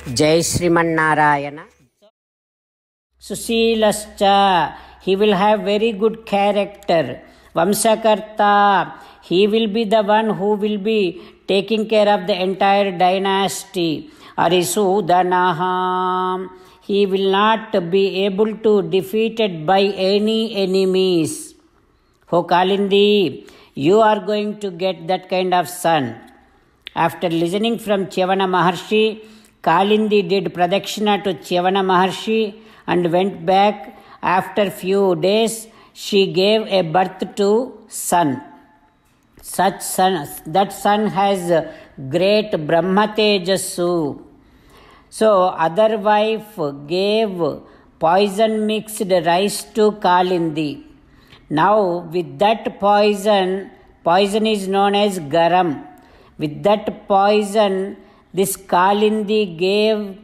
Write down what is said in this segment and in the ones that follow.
Jai Sriman Susilascha, he will have very good character. Vamsakarta, he will be the one who will be taking care of the entire dynasty. Arisudanaha, he will not be able to defeated by any enemies. Ho Kalindi, you are going to get that kind of son. After listening from চ্యవన Maharshi, Kalindi did pradakshina to চ্యవన Maharshi and went back. After few days, she gave a birth to son. Such son, that son has great Brahma Tejasu. So other wife gave poison mixed rice to Kalindi. Now with that poison is known as garam. With that poison, this Kalindi gave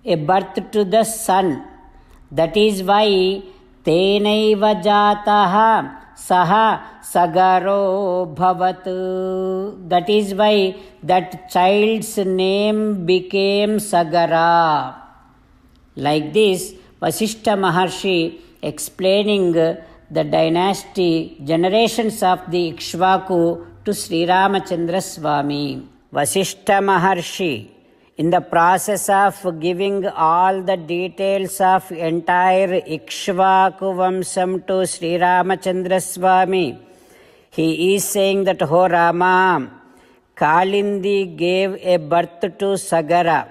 a birth to the son. That is why tenaiva jataha saha sagaro bhavat. That is why that child's name became Sagara. Like this, Vasishtha Maharshi explaining the dynasty generations of the Ikshvaku to Sri Ramachandra Swami. Vasishtha Maharshi, in the process of giving all the details of entire Ikshvaku Vamsam to Sri Ramachandra Swami, he is saying that, Ho Rama, Kalindi gave a birth to Sagara.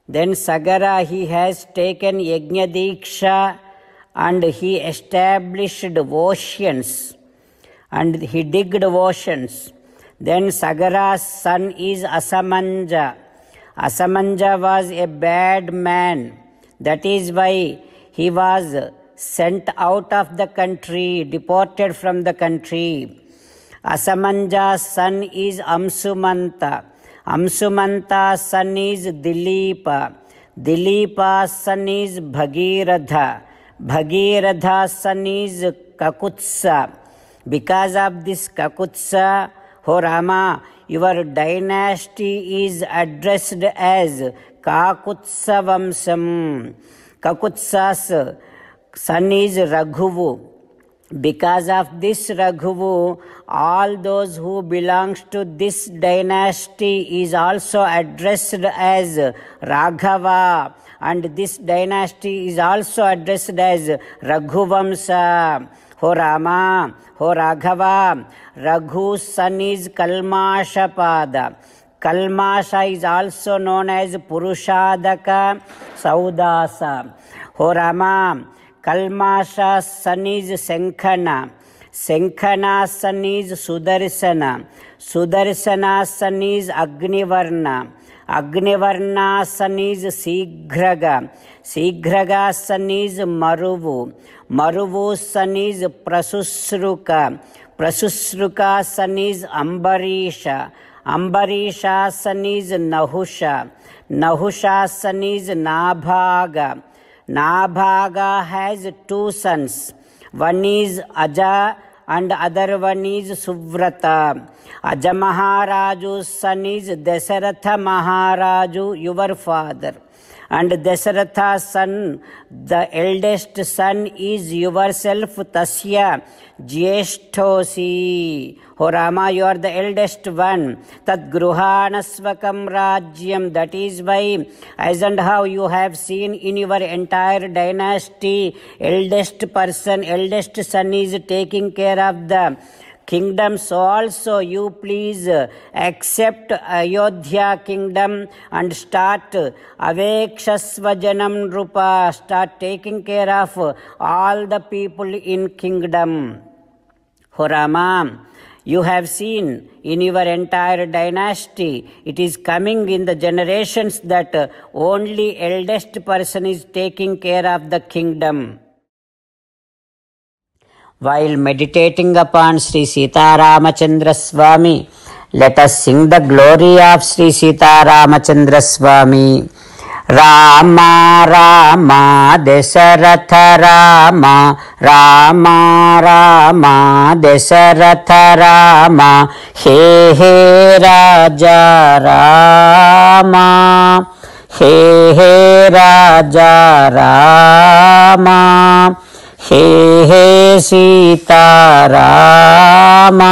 Then Sagara, he has taken Yajna Diksha and he established oceans and he digged oceans. Then Sagara's son is Asamanja. Asamanja was a bad man. That is why he was sent out of the country, deported from the country. Asamanja's son is Amsumanta. Amsumanta's son is Dilipa. Dilipa's son is Bhagiratha. Bhagiratha's son is Kakutsa. Because of this Kakutsa, Ho Rama, your dynasty is addressed as Kakutsa Vamsam. Kakutsa's son is Raghuvu. Because of this Raghuvu, all those who belongs to this dynasty is also addressed as Raghava. And this dynasty is also addressed as Raghuvamsa. Ho Rama, Ho Raghava, Raghu's son is Kalmashapada. Kalmasha is also known as Purushadaka Saudasa. Ho Rama, Kalmasha's son is Senkhana. Senkhana's son is Sudarsana. Sudarsana's son is Agnivarna. Agnivarna's son is Sigraga. Sigraga's son is Maruvu. Maruvu's son is Prasusruka. Prasusruka's son is Ambarisha. Ambarisha's son is Nahusha. Nahusha's son is Nabhaga. Nabhaga has two sons. One is Aja and other one is Suvrata. Aja Maharaju's son is Dasaratha Maharaju, your father. And Dasaratha's son, the eldest son, is yourself, Tasya Jyeshtosi. Ho Rama, you are the eldest one. Tad Gruhanasvakam Rajyam. That is why, as and how you have seen in your entire dynasty, eldest person, eldest son is taking care of the kingdom, so also you please accept Ayodhya kingdom and start Avekshasvajanam Rupa, start taking care of all the people in kingdom. Ho Rama, you have seen in your entire dynasty, it is coming in the generations that only eldest person is taking care of the kingdom. While meditating upon Sri Sita Ramachandra Swami, let us sing the glory of Sri Sita Ramachandra Swami. Rama Rama Dasaratha Rama Rama Rama Dasaratha Rama He He Raja Rama हे हे राजा रामा, हे हे सीता रामा,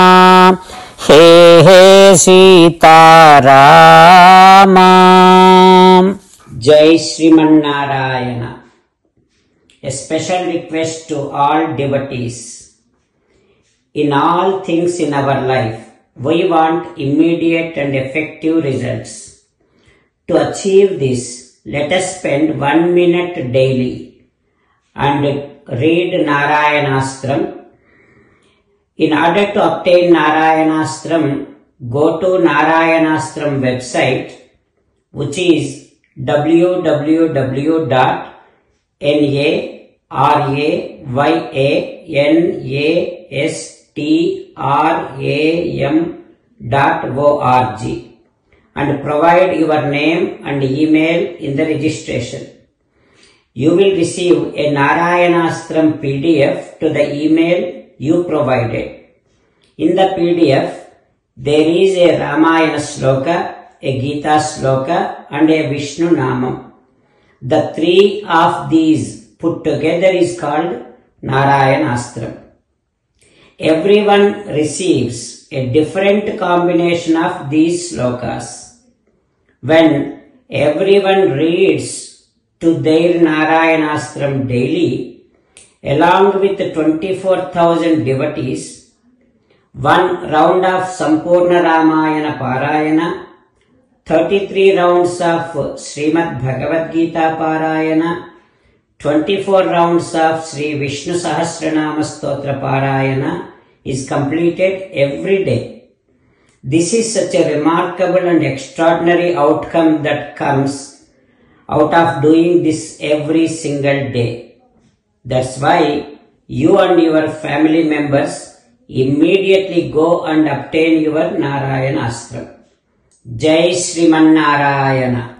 हे हे सीता रामा। जय Sriman Narayana. A special request to all devotees. In all things in our life, we want immediate and effective results. To achieve this, let us spend 1 minute daily and read Narayanastram. In order to obtain Narayanastram, go to Narayanastram website, which is www.narayanastram.org and provide your name and email in the registration. You will receive a Narayanastram PDF to the email you provided. In the PDF, there is a Ramayana Sloka, a Gita Sloka and a Vishnu Namam. The three of these put together is called Narayanastram. Everyone receives a different combination of these slokas. When everyone reads to their Narayanastram daily, along with 24,000 devotees, one round of Sampurna Ramayana Parayana, 33 rounds of Srimad Bhagavad Gita Parayana, 24 rounds of Sri Vishnu Sahasranama Stotra Parayana is completed every day. This is such a remarkable and extraordinary outcome that comes out of doing this every single day. That's why you and your family members immediately go and obtain your Narayanastram. Jai Srimannarayana.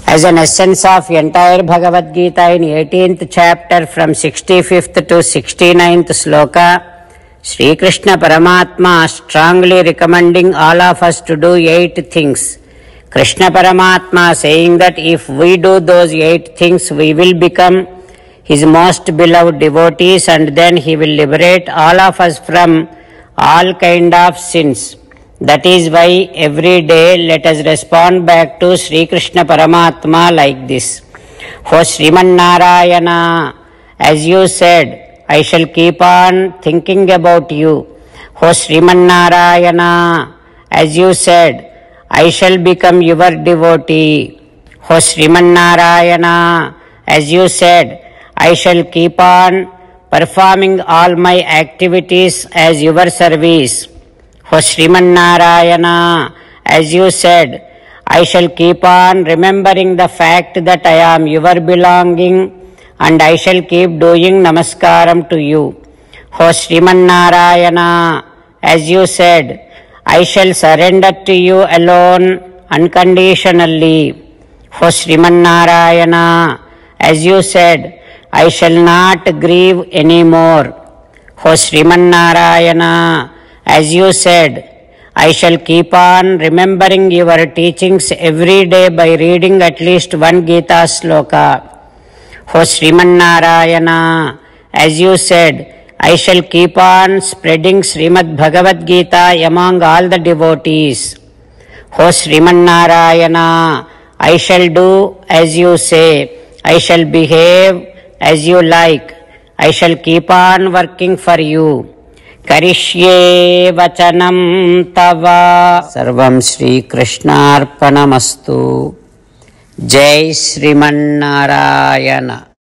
As an essence of entire Bhagavad Gita in 18th chapter from 65th to 69th sloka, Sri Krishna Paramatma strongly recommending all of us to do 8 things. Krishna Paramatma saying that if we do those 8 things, we will become his most beloved devotees and then he will liberate all of us from all kind of sins. That is why every day let us respond back to Sri Krishna Paramatma like this. O Srimannarayana, as you said, I shall keep on thinking about you. O Srimannarayana, as you said, I shall become your devotee. O Srimannarayana, as you said, I shall keep on performing all my activities as your service. O Srimannarayana, as you said, I shall keep on remembering the fact that I am your belonging and I shall keep doing namaskaram to you. O Srimannarayana, as you said, I shall surrender to you alone unconditionally. O Srimannarayana, as you said, I shall not grieve anymore. O Srimannarayana, as you said, I shall keep on remembering your teachings every day by reading at least 1 Gita sloka. O Srimannarayana, as you said, I shall keep on spreading Srimad Bhagavad Gita among all the devotees. O Srimannarayana, I shall do as you say. I shall behave as you like. I shall keep on working for you. Karishye vachanam tava. Sarvam Shri Krishnarpanamastu. Jai Srimannarayana.